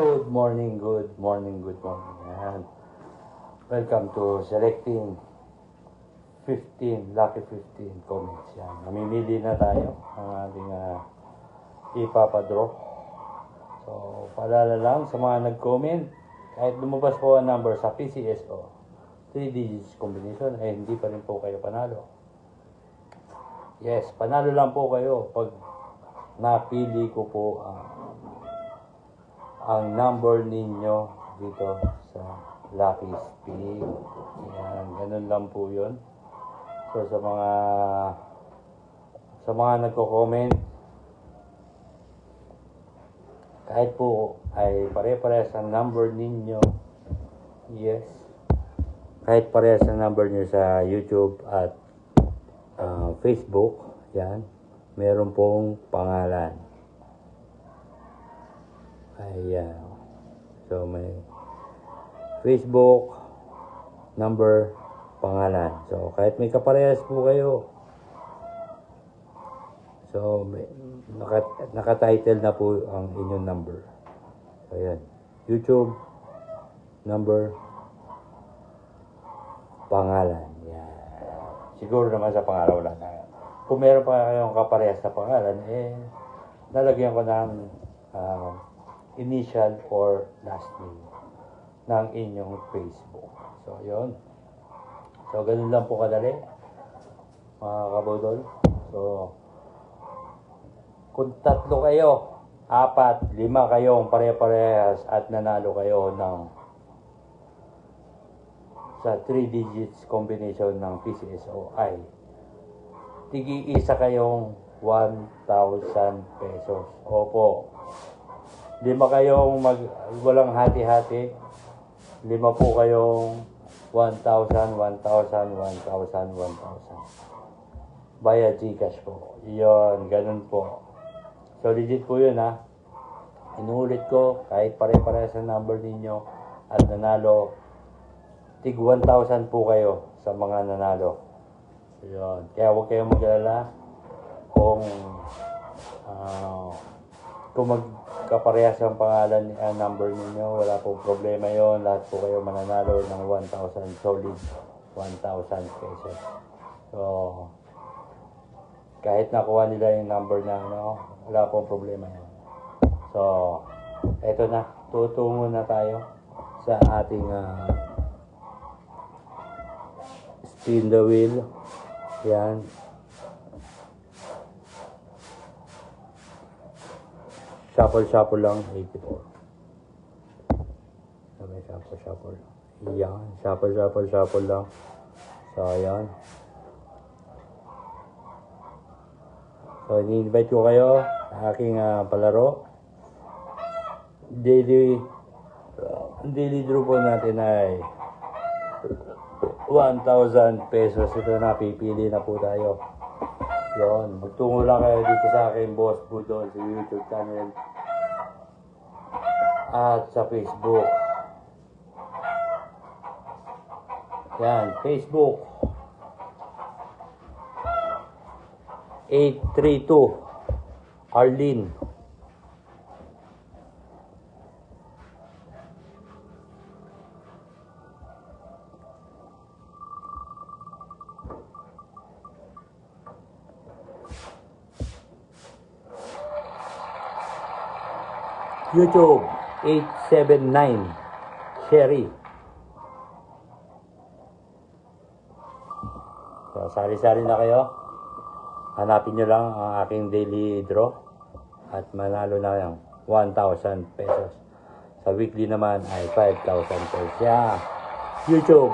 Good morning, good morning, good morning. Ayan. Welcome to selecting 15, lucky 15 comments. Yan. Namimili na tayo ang ating ipapadraw. So, paalala lang sa mga nag-comment, kahit lumabas po ang number sa PCSO, 3 digits combination, ay hindi pa rin po kayo panalo. Yes, panalo lang po kayo pag napili ko po ang number ninyo dito sa Lucky Spin. Yan, ganun lang po yun. So sa mga nagko-comment, kahit po ay pare-parehas ang number ninyo, yes, kahit parehas ang number nyo sa YouTube at Facebook, yan, meron pong pangalan. Ayan. So, may Facebook, number, pangalan. So, kahit may kaparehas po kayo. So, naka-title na po ang inyong number. So, ayan. YouTube, number, pangalan. Yan. Siguro naman sa pangalan wala na. Kung meron pa kayong kaparehas na pangalan, nalagyan ko ng initial or last name ng inyong Facebook. So, yun. So, ganun lang po kadali, mga kabudol. So, kung 3 kayo, 4, 5 kayong pare-parehas at nanalo kayo ng sa 3 digits combination ng PCSO ay tigi-isa kayong 1,000 pesos. Opo. 5 kayong walang hati-hati. 5 po kayong 1,000, 1,000, 1,000, 1,000. Via Gcash po. Yun, ganun po. So, legit po yun ha. Inuulit ko, kahit pare-parehas ang number ninyo at nanalo, tig 1,000 po kayo sa mga nanalo. Yun. Kaya huwag kayong mag-alala kung magkaparehas ang pangalan, number ninyo, wala pong problema yon. Lahat po kayo mananalo ng 1,000 solid 1,000 pesos. So, kahit nakuha nila yung number na wala pong problema yon. So, eto na, tutungo na tayo sa ating spin the wheel. Yan. Shuffle lang, 84. Sabi, shuffle. Yan, shuffle lang. So, ayan. So, ini-invite ko kayo sa aking palaro. Daily draw po natin ay 1,000 pesos. Ito na, pipili na po tayo. Yun, magtungo lang kayo dito sa aking Boss Budol sa YouTube channel at sa Facebook. Yan, Facebook 832 Arlene. YouTube 879 Sherry. So, sari-sari na kayo. Hanapin nyo lang ang aking daily draw at manalo na yung 1,000 pesos. Sa weekly naman ay 5,000 pesos. Yeah. YouTube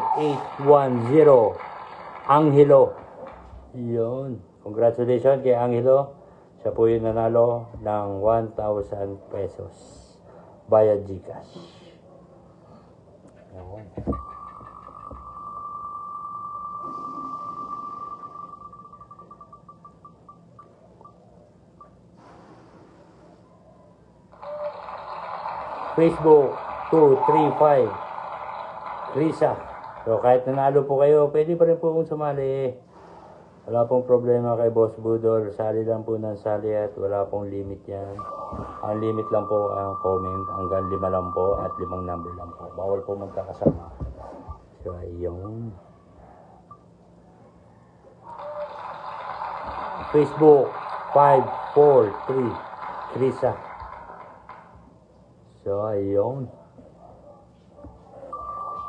810 Angelo. Yun. Congratulations kay Angelo. Siya po yung nanalo ng 1,000 pesos via Gcash. Ayan. Facebook 235 Risa. So kahit nanalo po kayo, pwede pa rin po kung sumali. Wala pong problema kay Boss Budol. Sali lang po ng sali at wala pong limit yan. Ang limit lang po ang comment hanggang 5 lang po at 5 number lang po. Bawal po magkakasama. So, ayun. Facebook 543 Krisa. So, ayun.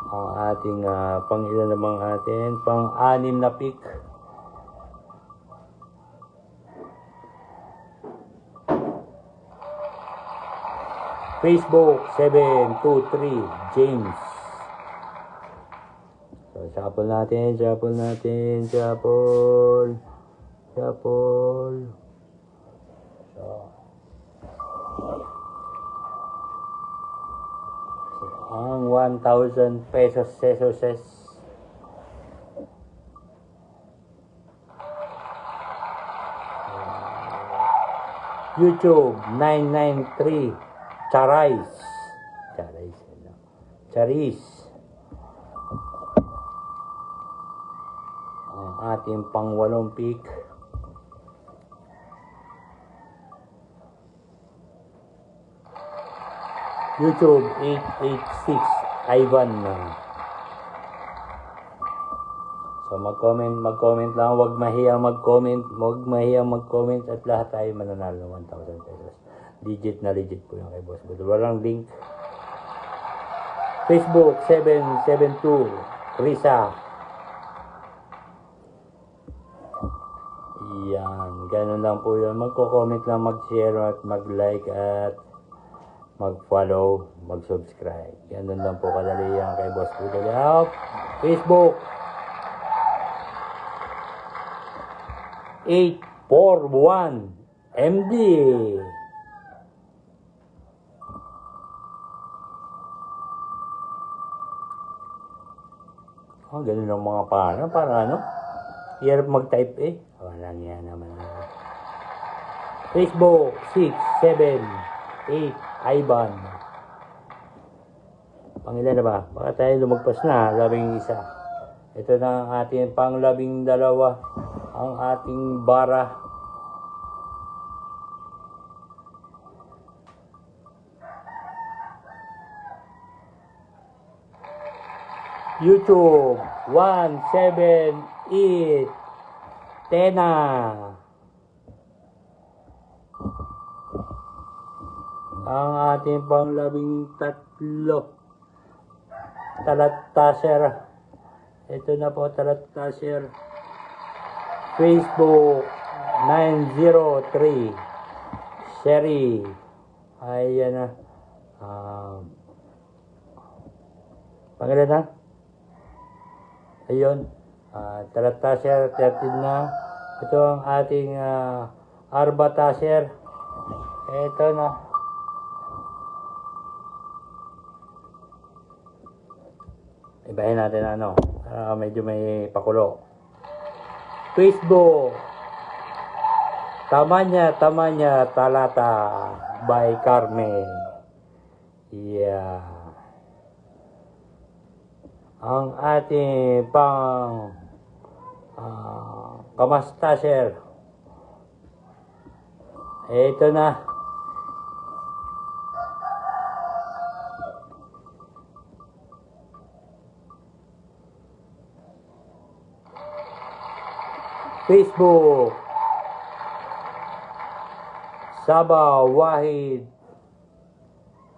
Ang ating pang-ilan namang atin, pang-6 na pick. Facebook 723 James. So, shuffle natin. Shuffle. So, ang 1,000 pesos sesos. YouTube 993 Charis. Ang ating pang-8 pick. YouTube 886 Ivan. So mag-comment lang, huwag mahiyang mag-comment at lahat tayo mananalo ng 1,000 pesos. Legit po yung kay Boss Budol. Walang link. Facebook 772 Risa. Yan, ganun lang po yun. Magko-comment lang, mag-share at mag-like at mag-follow, mag-subscribe. Ganun lang po kadali yan kay Boss Budol. Facebook 841 MD. Ganun ang mga para ano? Hirap mag-type eh. Walang yan naman. Facebook 678 Ivan. Pangilan na ba? Baka tayo lumagpas na. 11. Ito na ang ating pang-12. Ang ating bara. YouTube 178 Tena. Ang ating pang-13 Talattasher. Ito na po Talattasher. Facebook 903 Sherry. Ayan na. Pangalan na? Ayun. Talattasher 13 na. Ito ang ating Arbatasher. Ito na. Ibahin natin ano. Medyo may pakulo. Facebook. Tamanya Talata by Carmen. Yeah. Ang ating pang Kamastasher. Ito na. Facebook Sabah Wahid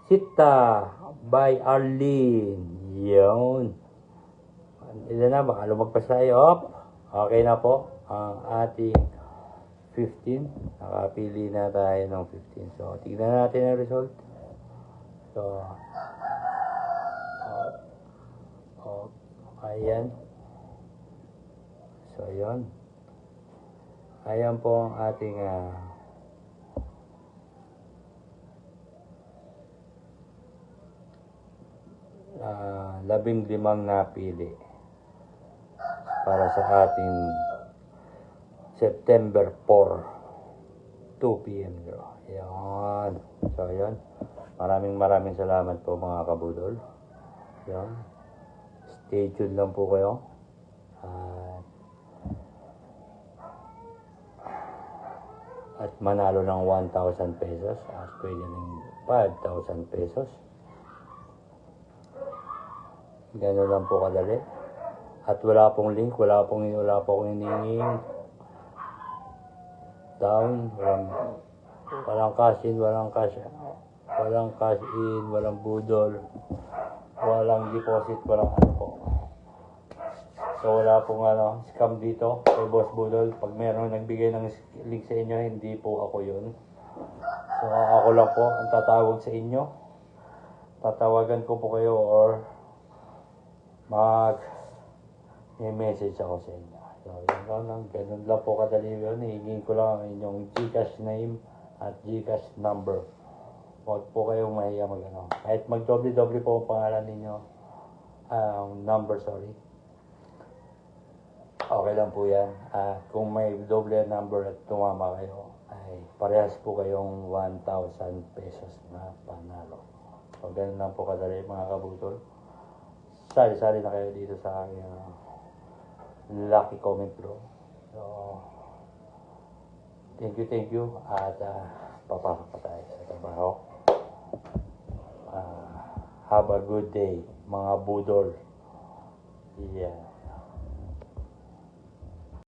Sita by Arlene. Yun. Ilan na, baka lumagpas tayo. Okay na po ang ating 15. Nakapili na tayo ng 15. So, tignan natin ang result. So, ayan. So, yun. Ayan po ang ating 15 napili para sa ating September 4 2 p.m. Ayan. So, ayan. Maraming salamat po mga kabudol. Ayan. Stay tuned lang po kayo. at manalo ng 1,000 pesos at pwede ng 5,000 pesos. Ganun lang po kadali. At wala pong link, wala pong hiningin down, walang cash in, walang cash in, walang budol, walang deposit, walang ano po. So wala pong scam dito kay Boss Budol. Pag meron nagbigay ng link sa inyo, hindi po ako yun. So ako lang po ang tatawag sa inyo. Tatawagan ko po kayo or mag-message ako sa inyo. So ganun lang po kadali yun. Hihingin ko lang ang inyong GCash name at GCash number. Huwag po kayong mahiya kahit mag-doble-doble po ang pangalan ninyo. Number, sorry. Okay lang po yan. Kung may doble number at tumama kayo, ay parehas po kayong 1,000 pesos na panalo. So, ganun lang po kadali mga kabutol. Sali-sali na kayo dito sa aking Lucky Comment Draw. So, thank you. At papasok pa tayo sa trabaho. Have a good day, mga budol. Yeah.